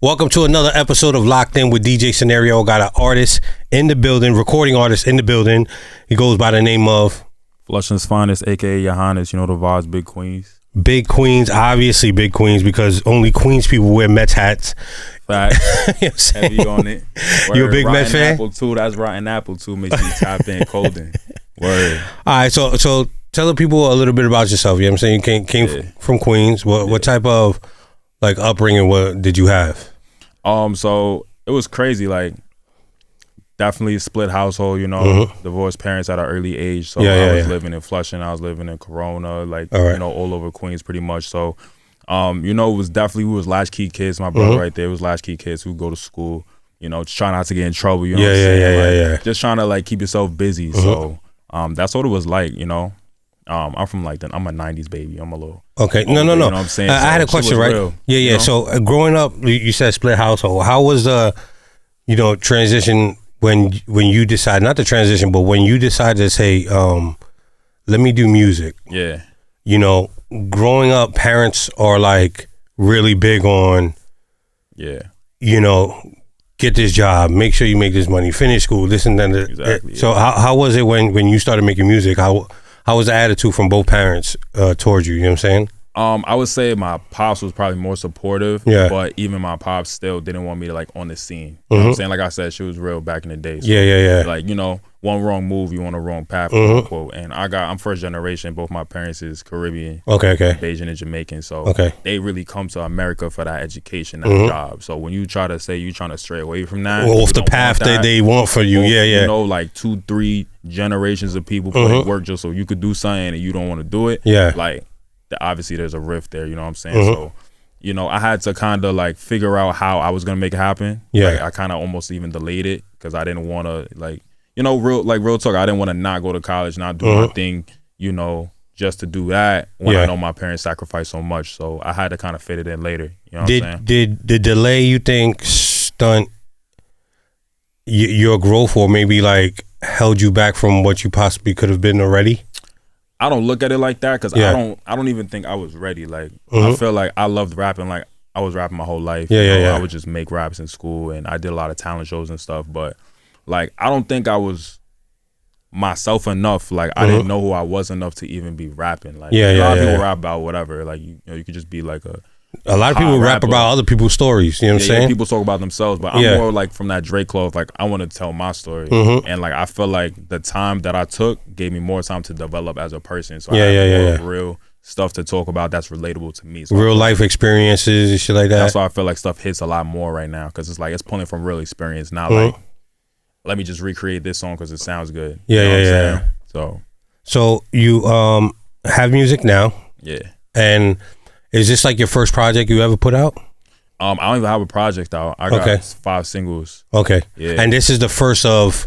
Welcome to another episode of Locked In with DJ Scenario. Got an artist in the building, recording artist in the building. He goes by the name of Flushing's Finest, aka Johannes. You know the vibes, Big Queens. Big Queens, obviously Big Queens, because only Queens people wear Mets hats. Right. You know Heavy on it. Word. You a big Mets fan? Apple too. That's Rotten Apple too. Make sure you tap in Colden. Word. All right, so tell the people a little bit about yourself. You know what I'm saying? You came from Queens. What type of like upbringing what did you have? So it was crazy. Like, definitely a split household. You know, divorced parents at an early age. So I was living in Flushing. I was living in Corona. Like, you know, all over Queens pretty much. So, you know, it was definitely, we was latchkey kids. My brother right there was latchkey kids who go to school. You know, just trying not to get in trouble. You know what I'm saying? Just trying to like keep yourself busy. So, that's what it was like. You know. I'm from like I'm a 90s baby. I'm a little okay. older, No. You know what I'm saying? I had a question, right? Real, yeah. You know? So growing up, you said split household. How was the, you know, transition when you decided, not the transition, but when you decided to say, let me do music? Yeah. You know, growing up, parents are like really big on, you know, get this job, make sure you make this money, finish school, this and that. Exactly. So how was it when you started making music? How was the attitude from both parents towards you? You know what I'm saying? I would say my pops was probably more supportive, but even my pops still didn't want me to like on the scene. You know what I'm saying? Like I said, she was real back in the day. So, like, you know, one wrong move, you on the wrong path, quote unquote. And I'm first generation. Both my parents is Caribbean, Bajan and Jamaican. So they really come to America for that education, that job. So when you try to say you trying to stray away from that, off the path that they want for you, you know, like 2-3 generations of people putting work just so you could do something and you don't want to do it. Like, obviously there's a rift there, you know what I'm saying? So, you know, I had to kind of like figure out how I was gonna make it happen. Like, I kind of almost even delayed it because I didn't want to, like, you know, real talk, I didn't want to not go to college, not do my thing, you know, just to do that when I know my parents sacrificed so much. So I had to kind of fit it in later. You know what I'm saying? Did the delay, you think, stunt your growth, or maybe like held you back from what you possibly could have been already? I don't look at it like that because I don't even think I was ready. Like, I feel like I loved rapping. Like, I was rapping my whole life. I would just make raps in school, and I did a lot of talent shows and stuff. But like, I don't think I was myself enough. Like, I didn't know who I was enough to even be rapping. Like, a lot of people rap about whatever. Like, you know, you could just be like a lot of people rap about other people's stories. You know what I'm saying? People talk about themselves, but I'm more like from that Drake cloth. Like, I want to tell my story, and like I feel like the time that I took gave me more time to develop as a person. So I have more real stuff to talk about that's relatable to me. So real life experiences and shit like that. That's why I feel like stuff hits a lot more right now, because it's like it's pulling from real experience, not like let me just recreate this song because it sounds good. You know what I'm saying? So you have music now, and is this like your first project you ever put out? I don't even have a project out. I got 5 singles. And this is the first of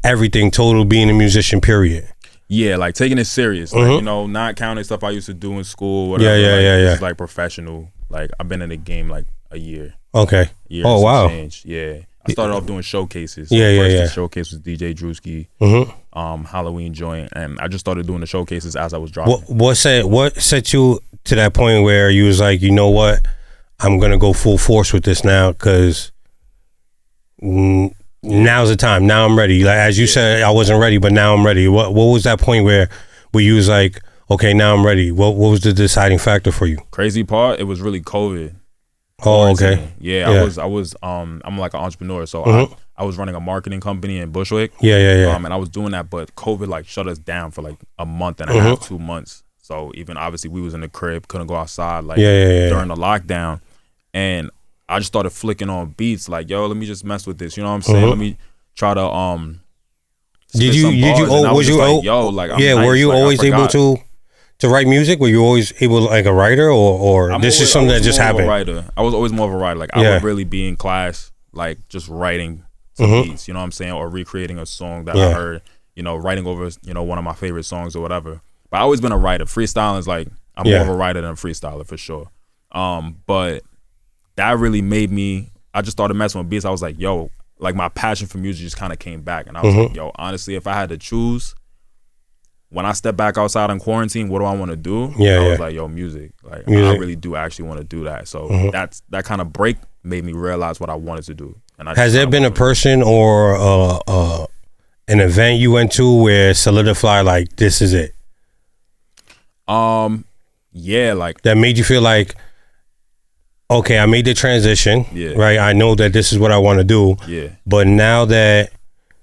everything, total being a musician, period. Yeah, like taking it serious. Like, you know, not counting stuff I used to do in school, whatever. It's like professional. Like, I've been in the game like a year. Year oh, wow. Change. Yeah. I started off doing showcases. The showcase was DJ Drewski, Halloween joint, and I just started doing the showcases as I was dropping. What set you to that point where you was like, you know what, I'm gonna go full force with this now, because now's the time. Now I'm ready. Like, as you said, I wasn't ready, but now I'm ready. What was that point where you was like, okay, now I'm ready? What was the deciding factor for you? Crazy part, it was really COVID. Oh, okay. Yeah, I was I'm like an entrepreneur, so I was running a marketing company in Bushwick. And I was doing that, but COVID like shut us down for like a month and a half, 2 months. So even obviously we was in the crib, couldn't go outside like during the lockdown, and I just started flicking on beats like, yo, let me just mess with this. You know what I'm saying? Let me try to were you always able to write music? Were you always able, like, a writer, or this is something that just happened? I was always more of a writer. Like, I would really be in class, like, just writing some beats, you know what I'm saying, or recreating a song that I heard, you know, writing over, you know, one of my favorite songs or whatever. But I always been a writer. Freestyling is like, I'm more of a writer than a freestyler for sure. But that really made me, I just started messing with beats. I was like, yo, like, my passion for music just kind of came back, and I was like, yo, honestly, if I had to choose when I step back outside in quarantine, what do I want to do? Yeah, I was like, yo, music. Like, I really do actually want to do that. So that kind of break made me realize what I wanted to do. And has there been a person or an event you went to where solidified like this is it? Yeah, like that made you feel like, okay, I made the transition. Yeah. Right. I know that this is what I want to do. Yeah. But now that,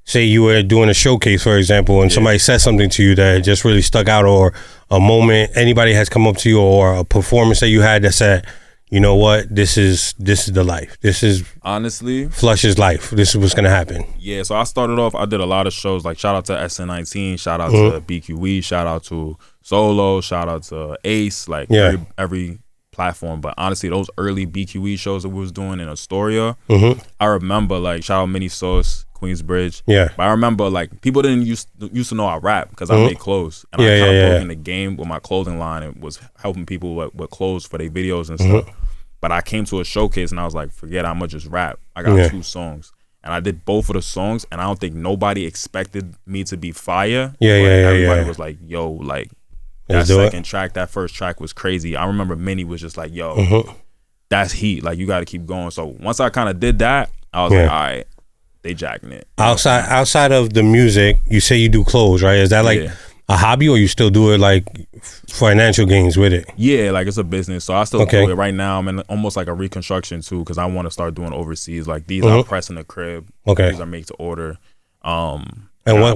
say you were doing a showcase, for example, and somebody said something to you that just really stuck out, or a moment anybody has come up to you, or a performance that you had that said, you know what, this is the life. This is honestly Flush's life. This is what's gonna happen. Yeah, so I started off, I did a lot of shows, like shout out to SN19, shout out to BQE, shout out to Solo, shout out to Ace, like every platform. But honestly, those early BQE shows that we was doing in Astoria, I remember like shout out Mini Sauce, Queensbridge. Yeah. But I remember like people didn't used to know I rap because I made clothes. And I kind of broke in the game with my clothing line and was helping people with clothes for their videos and stuff. But I came to a showcase and I was like, forget I'm gonna just rap. I got 2 songs. And I did both of the songs and I don't think nobody expected me to be fire. Everybody was like, yo, like that second track, that first track was crazy. I remember Minnie was just like, yo, that's heat. Like you gotta keep going. So once I kind of did that, I was like, all right. They jacking it. Outside of the music, you say you do clothes, right? Is that like a hobby, or you still do it like financial gains with it? Yeah, like it's a business. So I still do it right now. I'm in almost like a reconstruction too, because I want to start doing overseas. Like these are pressed in the crib. These are made to order. And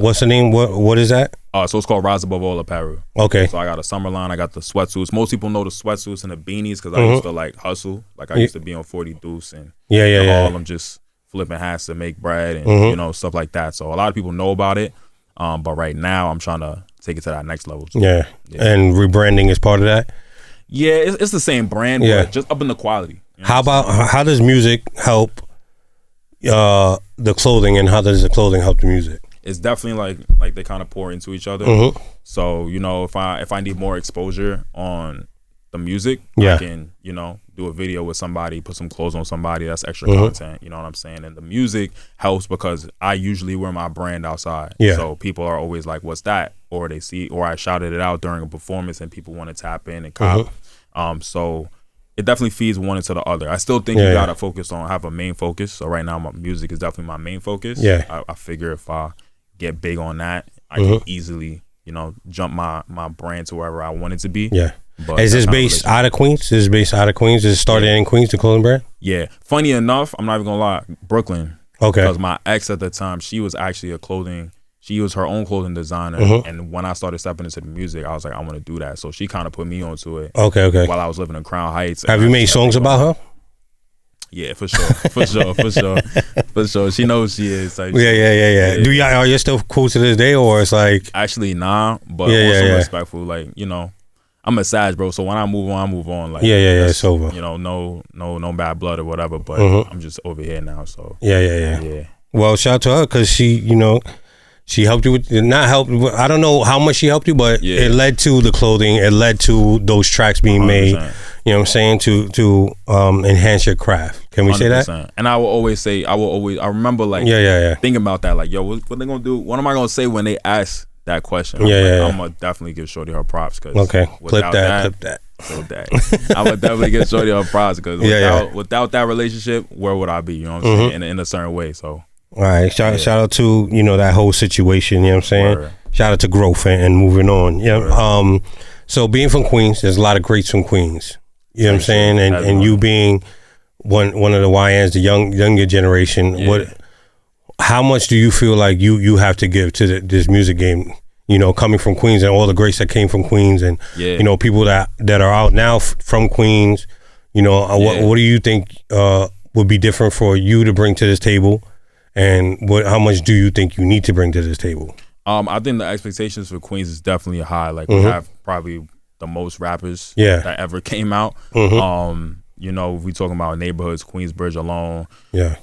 what's the name? What is that? So it's called Rise Above All Apparel. Okay. So I got a summer line. I got the sweatsuits. Most people know the sweatsuits and the beanies because I used to like hustle. Like I used to be on 40 Deuce and all of them just flipping hats to make bread and you know, stuff like that. So a lot of people know about it, but right now I'm trying to take it to that next level. Yeah. And rebranding is part of that. Yeah, it's the same brand, but just up in the quality. You know how does music help the clothing, and how does the clothing help the music? It's definitely like they kind of pour into each other. So you know, if I need more exposure on the music, I can, you know, do a video with somebody, put some clothes on somebody, that's extra content, you know what I'm saying? And the music helps because I usually wear my brand outside. So people are always like, what's that? Or they see, or I shouted it out during a performance and people want to tap in and cop. So it definitely feeds one into the other. I still think you gotta focus on, have a main focus. So right now my music is definitely my main focus. I figure if I get big on that, I can easily, you know, jump my brand to wherever I want it to be. But is this based out of Queens? Is this based out of Queens? Is it started in Queens, the clothing brand? Yeah. Funny enough, I'm not even gonna lie, Brooklyn. Okay. Because my ex at the time, she was actually she was her own clothing designer. And when I started stepping into the music, I was like, I want to do that. So she kind of put me onto it. Okay. While I was living in Crown Heights. Have you made songs about her? Yeah, for sure. For sure. She knows she is. Like, yeah. Are you still cool to this day, or it's like? Actually, nah. But also respectful. Like, you know, I'm a Sag, bro. So when I move on. Like, it's over. You know, no bad blood or whatever. But I'm just over here now. So yeah. Well, shout out to her because she, you know, she helped you with, not help. I don't know how much she helped you, but it led to the clothing. It led to those tracks being 100%. Made. You know what I'm saying? To enhance your craft. Can we 100%. Say that? And I will always say, I remember like thinking about that. Like, yo, what they gonna do? What am I gonna say when they ask that question? I'm gonna definitely give Shorty her props. Cause clip that. I would definitely give Shorty her props because without that relationship, where would I be? You know what I'm saying? In a certain way. So. All right, shout out to, you know, that whole situation, you know what I'm saying? Word. Shout out to growth and moving on. Yeah. So being from Queens, there's a lot of greats from Queens. You know what I'm saying? And you being one of the YNs, the younger generation, how much do you feel like you have to give to this music game? You know, coming from Queens and all the greats that came from Queens, and you know, people that are out now from Queans. You know, what do you think would be different for you to bring to this table? And how much do you think you need to bring to this table? I think the expectations for Queens is definitely high. Like we have probably the most rappers that ever came out. You know, we talking about neighborhoods, Queensbridge alone,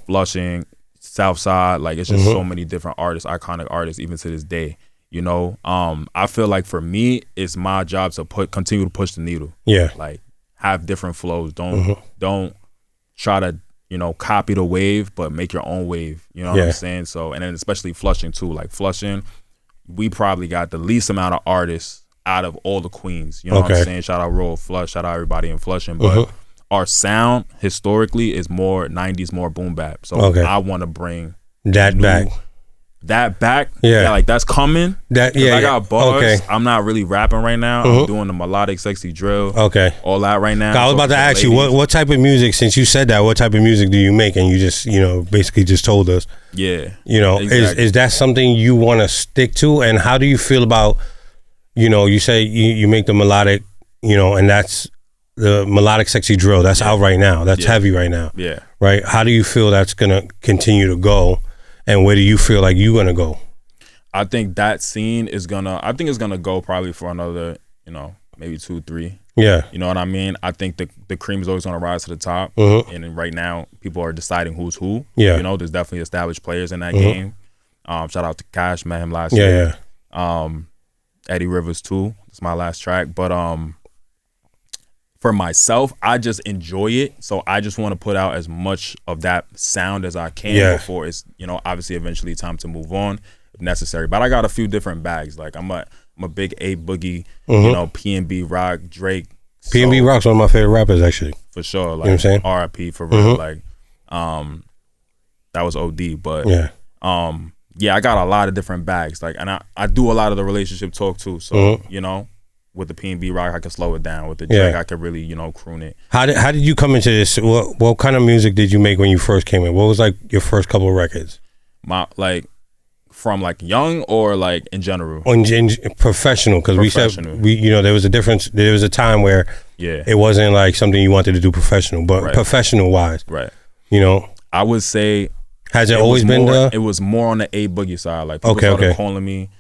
Flushing, Southside. Like it's just so many different artists, iconic artists, even to this day. You know, I feel like for me, it's my job to continue to push the needle. Like have different flows. Don't try to, you know, copy the wave, but make your own wave. You know what I'm saying? So, and then especially Flushing too. Like Flushing, we probably got the least amount of artists out of all the Queens. You know what I'm saying? Shout out Royal Flush, shout out everybody in Flushing. But our sound historically is more 90s, more boom bap. So I want to bring that back. That back, like that's coming. That I got bars. I'm not really rapping right now. I'm doing the melodic, sexy drill. All that right now. I was about to ask you what type of music. Since you said that, what type of music do you make? And you just basically just told us. Yeah. Is that something you want to stick to? And how do you feel about you say you make the melodic, and that's the melodic, sexy drill that's out right now. That's heavy right now. Yeah. Right. How do you feel that's gonna continue to go? And where do you feel like you're gonna go? I think that scene is it's gonna go probably for another, maybe 2, 3. Yeah. You know what I mean? I think the cream is always gonna rise to the top. And right now people are deciding who's who. Yeah. There's definitely established players in that game. Shout out to Cash, met him last year. Eddie Rivers too. It's my last track. But for myself, I just enjoy it. So I just want to put out as much of that sound as I can before it's, obviously eventually time to move on if necessary. But I got a few different bags. Like I'm a big A Boogie, PNB Rock, Drake. PNB Rock's one of my favorite rappers actually. For sure. Like, you know what I'm saying? R.I.P. for real. Like that was OD. But I got a lot of different bags. Like, and I do a lot of the relationship talk too. So, with the PNB Rock, I can slow it down. With the Drake, I can really, croon it. How did you come into this? What kind of music did you make when you first came in? What was like your first couple of records? From young or like in general? In professional, because we said there was a difference. There was a time where it wasn't like something you wanted to do professional, but professional wise, right? I would say. Has it always been the? It was more on the A Boogie side. Like people started calling me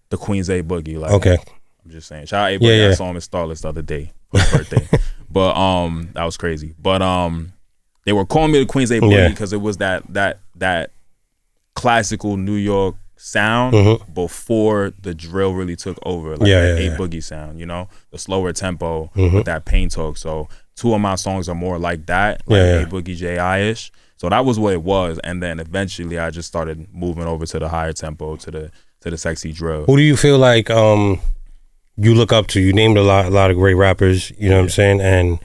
the Queen's A Boogie. Like I'm just saying. Shout out A Boogie. I saw him in Starless the other day for his birthday. But that was crazy. But they were calling me the Queen's A Boogie because it was that classical New York sound before the drill really took over. Like A Boogie sound, the slower tempo with that pain talk. So 2 of my songs are more like that, A Boogie J.I.-ish. So that was what it was, and then eventually I just started moving over to the higher tempo, to the sexy drill. Who do you feel like you look up to? You named a lot of great rappers, you know what I'm saying? And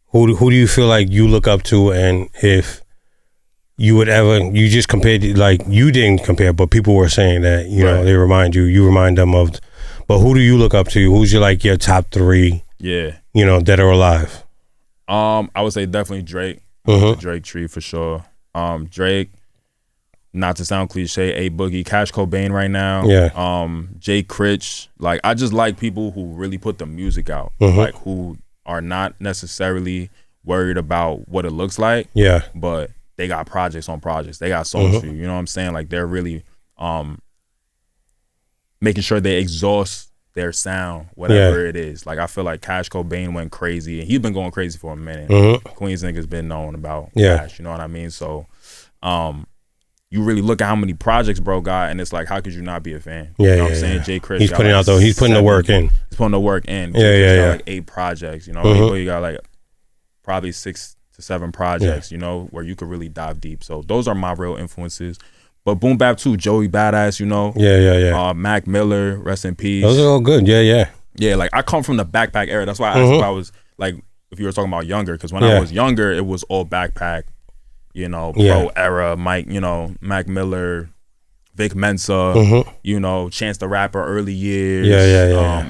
who do you feel like you look up to? And if you would ever, you just compared, like you didn't compare, but people were saying that, they remind you remind them of, but who do you look up to? Who's your top 3, dead or alive? I would say definitely Drake. The Drake tree for sure. Drake, not to sound cliche, A Boogie, Cash Cobain right now. Jay Critch. Like I just like people who really put the music out. Like who are not necessarily worried about what it looks like. But they got projects on projects. They got songs for you. You know what I'm saying? Like they're really making sure they exhaust their sound, whatever it is. Like I feel like Cash Cobain went crazy, and he's been going crazy for a minute. Queens niggas been known about Cash, you know what I mean? So you really look at how many projects bro got, and it's like, how could you not be a fan? You know what I'm saying? Jay Chris, he's putting out though. He's putting the work in. He's putting the work in. Got like 8 projects. You got like probably 6 to 7 projects. Where you could really dive deep. So those are my real influences. But boom bap too, Joey Badass, Mac Miller, rest in peace. Those are all good, yeah. Like I come from the backpack era. That's why I asked if I was like, if you were talking about younger, because when I was younger, it was all backpack, pro era, Mike, Mac Miller, Vic Mensa, Chance the Rapper, early years.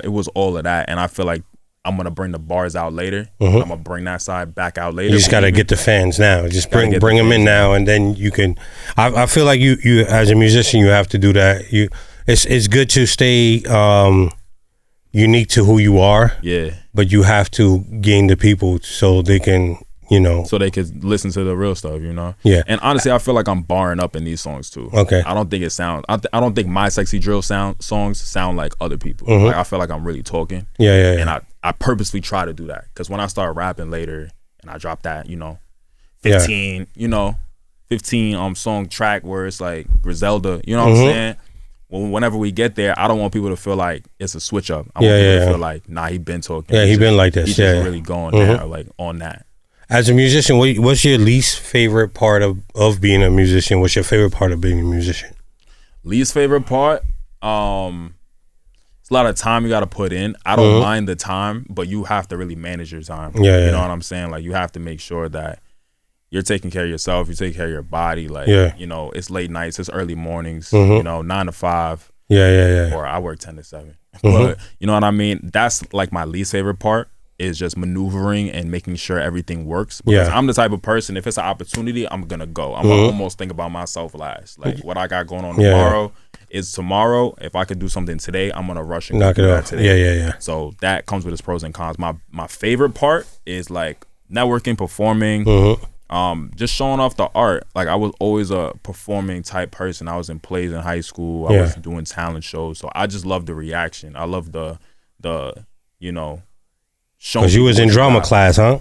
It was all of that, and I feel like I'm gonna bring the bars out later. I'm gonna bring that side back out later. You just gotta get the fans now. Just bring them in now, and then you can. I feel like you as a musician, you have to do that. It's good to stay unique to who you are. But you have to gain the people so they can, so they could listen to the real stuff, And honestly, I feel like I'm barring up in these songs too. I don't think it sounds. I don't think my sexy drill songs sound like other people. Like I feel like I'm really talking. And I purposely try to do that, because when I start rapping later and I drop that, 15, 15 song track where it's like Griselda, you know what I'm saying? Whenever we get there, I don't want people to feel like it's a switch up. I want people to feel like, nah, he been talking. He been like this. He's just really going there, like on that. As a musician, what's your least favorite part of being a musician? What's your favorite part of being a musician? Least favorite part? It's a lot of time you got to put in. I don't mind the time, but you have to really manage your time. You know what I'm saying? Like, you have to make sure that you're taking care of yourself. You take care of your body. Like, you know, it's late nights, it's early mornings. You know, 9 to 5. Or I work 10 to 7. But you know what I mean? That's like my least favorite part, is just maneuvering and making sure everything works. Because I'm the type of person, if it's an opportunity, I'm gonna go. I'm gonna almost think about myself last. Like, what I got going on tomorrow is tomorrow. If I could do something today, I'm gonna rush and knock it out today. So that comes with its pros and cons. My favorite part is like networking, performing, just showing off the art. Like, I was always a performing type person. I was in plays in high school. I was doing talent shows. So I just love the reaction. I love the you know, showing. Because you was in drama class, huh?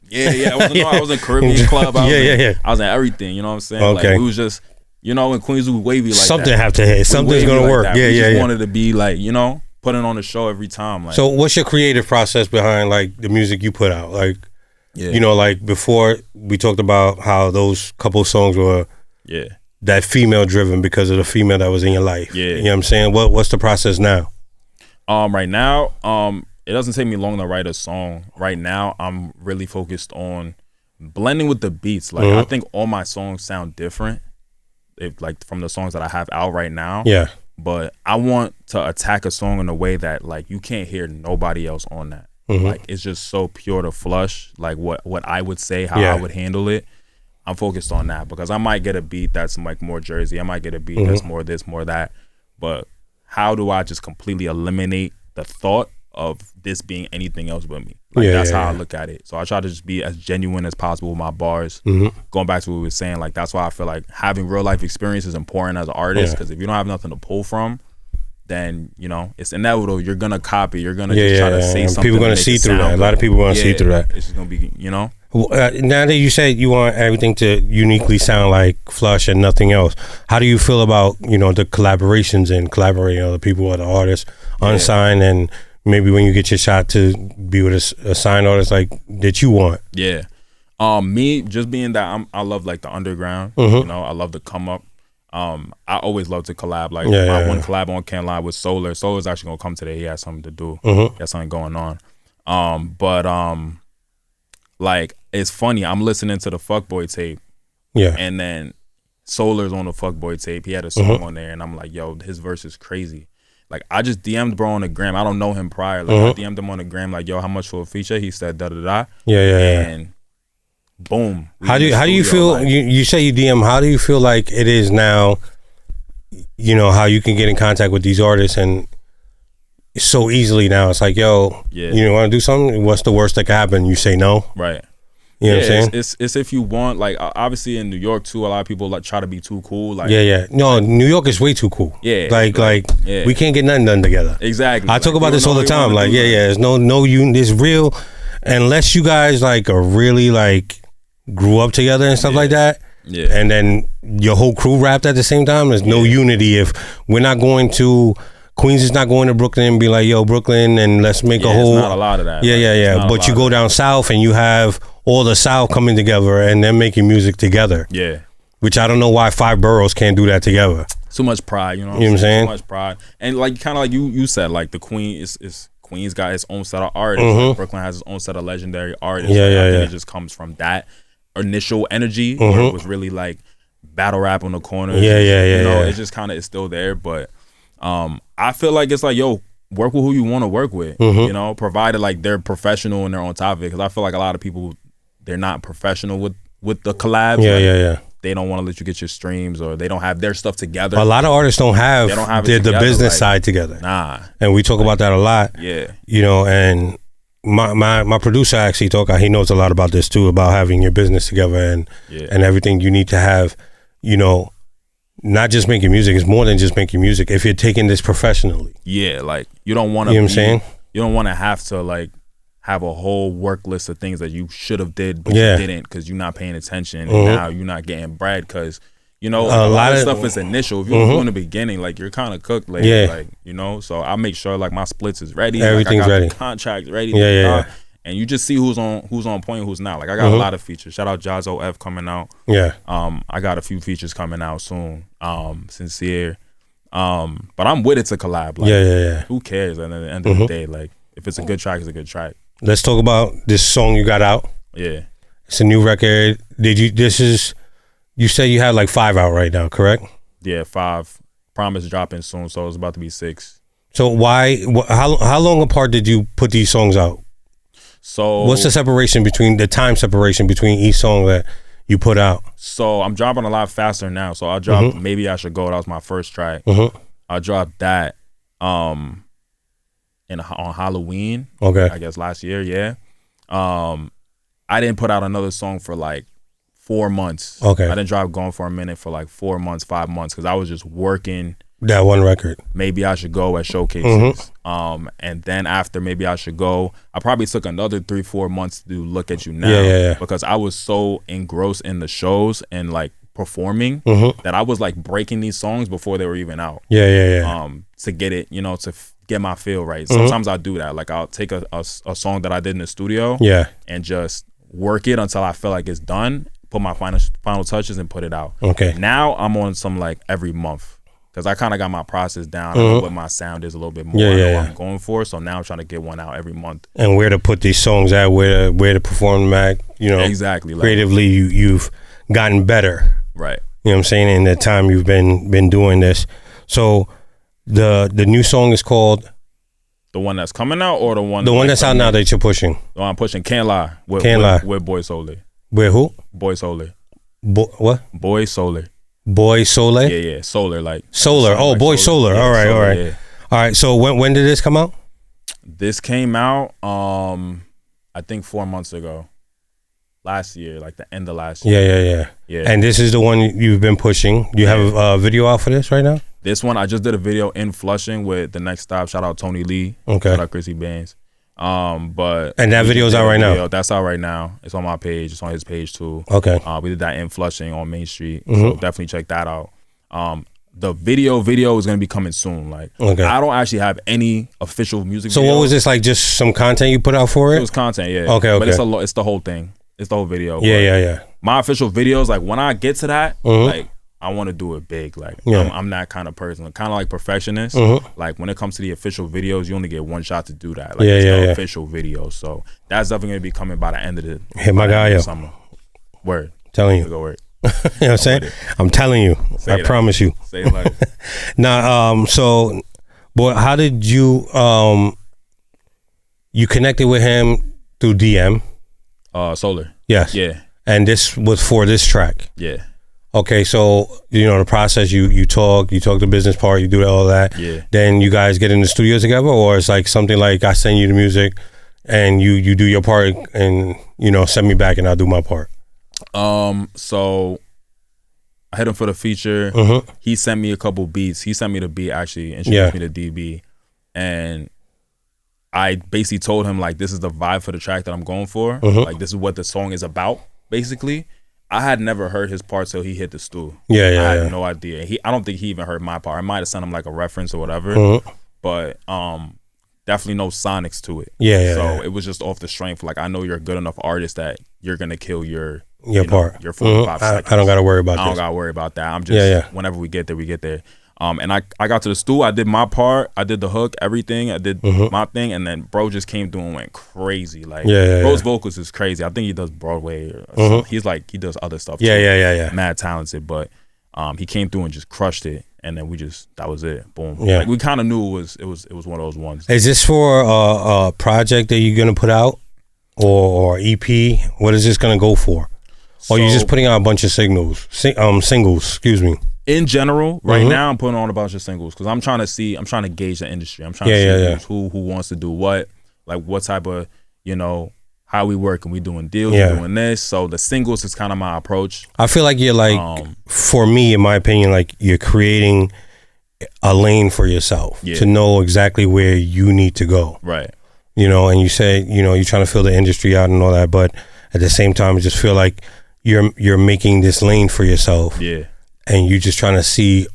Yeah. I was in Caribbean club. I was in everything. You know what I'm saying? Okay. Like, we was just, you know, in Queens, we wavy like something that. Have to hit. Something's gonna work. That. We just wanted to be like, you know, putting on the show every time. Like, so what's your creative process behind like the music you put out? Like, you know, like before we talked about how those couple songs were that female driven because of the female that was in your life. You know what I'm saying? What's the process now? Right now, it doesn't take me long to write a song. Right now, I'm really focused on blending with the beats. Like, I think all my songs sound different, like from the songs that I have out right now. But I want to attack a song in a way that, like, you can't hear nobody else on that. Like, it's just so pure to flush, like what I would say, how I would handle it. I'm focused on that, because I might get a beat that's like more Jersey. I might get a beat that's more this, more that. But how do I just completely eliminate the thought of this being anything else but me? Like, that's how I look at it. So I try to just be as genuine as possible with my bars. Going back to what we were saying, like, that's why I feel like having real life experience is important as an artist, because if you don't have nothing to pull from, then, you know, it's inevitable. You're gonna copy. You're gonna just try to say something. People are gonna see through that. A lot of people want to see through that. It's just gonna be, you know. Now that you said you want everything to uniquely sound like Flush and nothing else, how do you feel about, you know, the collaborations and collaborating with other people, other artists, unsigned, and maybe when you get your shot to be with a signed artist like that you want? Me just being that I love like the underground. You know, I love to come up. I always love to collab. Like, my one collab on Can't Lie with Solar. Solar's actually gonna come today. He has something to do. He has something going on. Like, it's funny. I'm listening to the Fuckboy tape. And then Solar's on the Fuckboy tape. He had a song on there, and I'm like, yo, his verse is crazy. Like, I just DM'd bro on the gram. I don't know him prior. Like, I DM'd him on the gram, like, yo, how much for a feature? He said da da da. And boom. How do you feel? Like, you say you DM. How do you feel like it is now? You know, how you can get in contact with these artists and so easily now. It's like, yo, you want to do something? What's the worst that could happen? You say no, right? You know what I'm saying? It's if you want, like, obviously in New York too, a lot of people like try to be too cool. Like, no, New York is way too cool. Like we can't get nothing done together. Exactly. I talk about this all the time. Like, there's no union. It's real, unless you guys like are really like grew up together and stuff like that. And then your whole crew rapped at the same time. There's no unity if we're not going to. Queens is not going to Brooklyn and be like, yo, Brooklyn, and let's make a whole. It's not a lot of that. But you go down south and you have all the South coming together and then making music together. Which I don't know why 5 boroughs can't do that together. So much pride, you know what I'm saying? So much pride. And like, kind of like you said, like, the Queens got its own set of artists. Like, Brooklyn has its own set of legendary artists. I think it just comes from that initial energy where it was really like battle rap on the corner. You know, it just kind of is still there, but I feel like it's like, yo, work with who you want to work with, you know, provided like they're professional and they're on top of it. Because I feel like a lot of people, they're not professional with the collabs. They don't want to let you get your streams, or they don't have their stuff together. A lot of artists don't have the business side together. And we talk about that a lot. You know, and my producer actually he knows a lot about this too, about having your business together and everything you need to have, you know. Not just making music, it's more than just making music if you're taking this professionally. Like, you don't want to, you know what I'm saying? You don't want to have to like have a whole work list of things that you should have did but you didn't because you're not paying attention, and now you're not getting bread because, you know, a lot of stuff is initial. If you're doing the beginning, like, you're kind of cooked later, like, you know. So I make sure like my splits is ready, everything's like, I got ready, the contract ready, and you just see who's on point, who's not. Like, I got a lot of features. Shout out Jazzo F coming out. I got a few features coming out soon. Sincere. But I'm with it to collab. Like, yeah. Who cares? And at the end of the day, like, if it's a good track, it's a good track. Let's talk about this song you got out. Yeah. It's a new record. You say you have like 5 out right now, correct? Yeah, 5. Promise dropping soon, so it's about to be 6. So how long apart did you put these songs out? So what's the time separation between each song that you put out? So I'm dropping a lot faster now. So I'll drop Maybe I Should Go. That was my first track. I dropped that on Halloween. Okay. I guess last year, yeah. I didn't put out another song for like 4 months. Okay. I didn't drop Going for a Minute for like 4 months, 5 months, because I was just working that one record. Maybe I Should Go at showcases. And then after Maybe I Should Go, I probably took another 3-4 months to do Look at You Now. Yeah. Because I was so engrossed in the shows and like performing that I was like breaking these songs before they were even out. Yeah. To get it, to get my feel right. Sometimes I do that. Like I'll take a song that I did in the studio and just work it until I feel like it's done, put my final touches and put it out. Okay. Now I'm on some like every month. Because I kind of got my process down. I know what my sound is a little bit more. I know what I'm going for. So now I'm trying to get one out every month. And where to put these songs at, where to perform them at, Exactly. Creatively, you've gotten better. Right. You know what I'm saying? In the time you've been doing this. So the new song is called? The one that's coming out or the one? The one that's out now that you're pushing. The one I'm pushing, Can't Lie. With Boy Solar. With who? Boy Solar. What? Boy Solar. Boy Solar? Yeah. Solar, like. Solar. Oh, Boy Solar. Yeah, all right. Yeah. All right. So when did this come out? This came out, I think 4 months ago. Last year, like the end of last year. Yeah. And this is the one you've been pushing. You have a video out for this right now? This one, I just did a video in Flushing with The Next Stop. Shout out Tony Lee. Okay. Shout out Chrissy Baines. And that video's out right now? That's out right now. It's on my page. It's on his page too. Okay. We did that in Flushing on Main Street. So definitely check that out. The video is going to be coming soon. Like, I don't actually have any official music So videos. What was this, like just some content you put out for it? It was content, yeah. Okay. But it's the whole thing. It's the whole video. Yeah. My official videos, like when I get to that, like I want to do it big. Like I'm that kind of person, kind of like perfectionist. Like when it comes to the official videos, you only get one shot to do that. Like it's the official video. So that's definitely going to be coming by the end of the summer. Word. Telling you. Go word. You know what I'm saying? I'm telling you. I promise you. Say it like Now, so, boy, how did you you connected with him through DM? Solar. Yes. Yeah. And this was for this track. Yeah. Okay, so the process, you talk the business part, you do all that. Yeah. Then you guys get in the studio together, or it's like something like I send you the music and you do your part and send me back and I'll do my part. So I hit him for the feature. He sent me a couple beats. He sent me the beat, actually, introduced me to DB. And I basically told him, like, this is the vibe for the track that I'm going for. Like, this is what the song is about, basically. I had never heard his part till he hit the stool. I had no idea. I don't think he even heard my part. I might have sent him like a reference or whatever. But definitely no sonics to it. So it was just off the strength. Like, I know you're a good enough artist that you're gonna kill your part. Your 45 seconds. I don't gotta worry about that. I don't gotta worry about that. I'm just whenever we get there, we get there. And I got to the stool, I did my part, I did the hook, everything, I did my thing, and then bro just came through and went crazy. Like bro's vocals is crazy. I think he does Broadway or something. He's like, he does other stuff too. Yeah. Mad talented, but he came through and just crushed it, and then that was it. Boom. Yeah. Like, we kind of knew it was one of those ones. Is this for a project that you're gonna put out or EP? What is this gonna go for? Or you're just putting out a bunch of singles, excuse me. In general, right now I'm putting on a bunch of singles because I'm trying to gauge the industry. I'm trying to see who wants to do what, like what type of, how we work and we doing deals, we doing this. So the singles is kind of my approach. I feel like you're like, for me, in my opinion, like you're creating a lane for yourself to know exactly where you need to go. Right. And you say, you're trying to fill the industry out and all that, but at the same time, I just feel like you're making this lane for yourself. Yeah. And you're just trying to see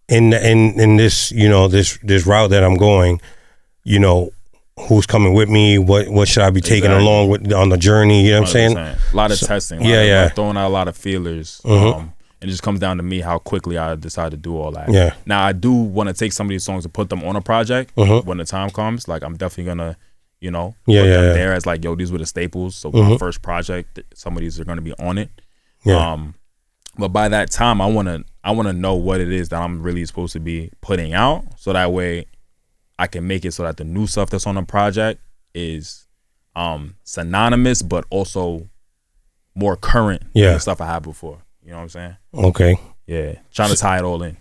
in this, this route that I'm going, who's coming with me, what should I be taking along with on the journey, you know what I'm saying? A lot of testing. Throwing out a lot of feelers. it just comes down to me how quickly I decide to do all that. Yeah. Now I do want to take some of these songs and put them on a project when the time comes. Like I'm definitely gonna, put them there as like, yo, these were the staples. So my first project, some of these are gonna be on it. Yeah. But by that time, I wanna know what it is that I'm really supposed to be putting out, so that way I can make it so that the new stuff that's on the project is synonymous, but also more current than the stuff I had before. You know what I'm saying? Okay. Yeah. Trying to tie it all in.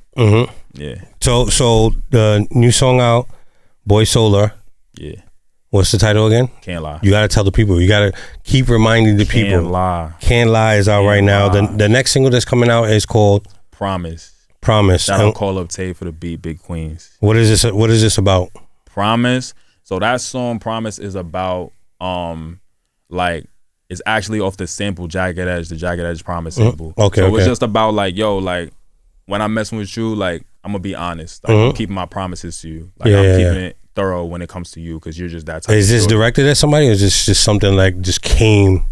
Yeah. So the new song out, Boy Solar. Yeah. What's the title again? Can't Lie. You got to tell the people. You got to keep reminding the people. Can't Lie. Can't Lie is out right now. The next single that's coming out is called Promise. Shout out Call Up Tay for the beat, Big Queens. What is this about? Promise. So that song Promise is about like, it's actually off the sample Jagged Edge, the Jagged Edge Promise sample. Okay. So it's just about like, yo, like when I'm messing with you, like I'm gonna be honest. Like, I'm keeping my promises to you. Like I'm keeping it thorough when it comes to you, because you're just that type. Is this directed at somebody, or is this just something like just came?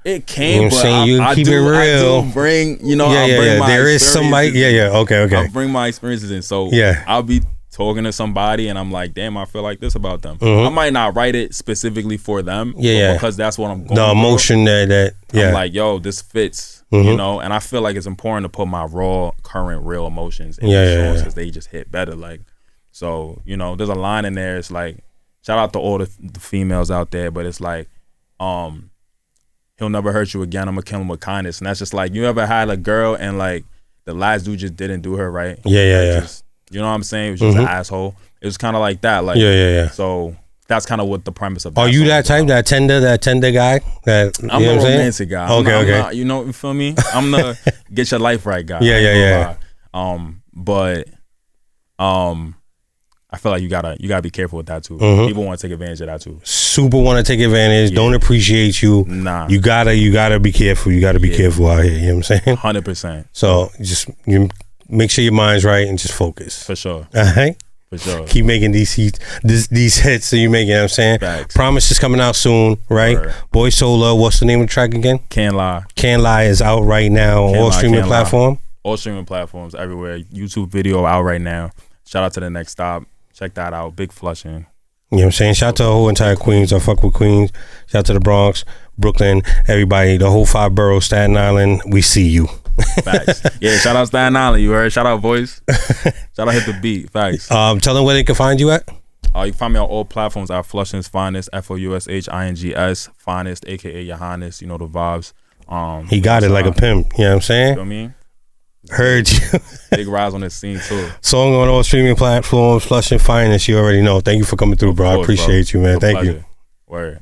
It came, you know what I'm saying? You keep it real. I do bring, There is somebody. Okay. I'll bring my experiences in. So I'll be talking to somebody and I'm like, damn, I feel like this about them. I might not write it specifically for them, because that's what I'm going the emotion that I'm like, yo, this fits, and I feel like it's important to put my raw, current, real emotions in the songs, because they just hit better. Like, so, there's a line in there, it's like, shout out to all the females out there, but it's like, he'll never hurt you again, I'm gonna kill him with kindness. And that's just like, you ever had a girl and like the last dude just didn't do her right? Just, you know what I'm saying? It was just an asshole. It was kind of like that. Like, so that's kind of what the premise of that. Are you that type, that tender guy? I'm a romantic guy. Okay. Not, you feel me? I'm the get your life right guy. But I feel like you gotta be careful with that too. People want to take advantage of that too. Super want to take advantage. Don't appreciate you. Nah. You gotta be careful. You gotta be careful out here. You know what I'm saying? 100%. So just make sure your mind's right and just focus. For sure. All right. For sure. Keep making these hits that you make. You know what I'm saying? Facts. Promise is coming out soon, right? Word. Boy Solar. What's the name of the track again? Can't Lie. Can't Lie is out right now on all streaming platforms. All streaming platforms everywhere. YouTube video out right now. Shout out to The Next Stop. Check that out. Big Flushing. You know what I'm saying? Shout out to the whole entire Queens. I fuck with Queens. Shout out to the Bronx, Brooklyn, everybody, the whole 5 boroughs, Staten Island. We see you. Facts. Yeah, shout out Staten Island. You heard? Shout out Voice. Shout out Hit the Beat. Facts. Tell them where they can find you at. You can find me on all platforms at Flushing's Finest, FOUSHINGS Finest, aka Johannes. You know the vibes. He got it like a pimp. You know what I'm saying? You know what I mean? Heard you. Big rise on this scene too. Song on all streaming platforms, Flushing Finest. You already know. Thank you for coming through, bro. I appreciate you, man. Thank you. Word.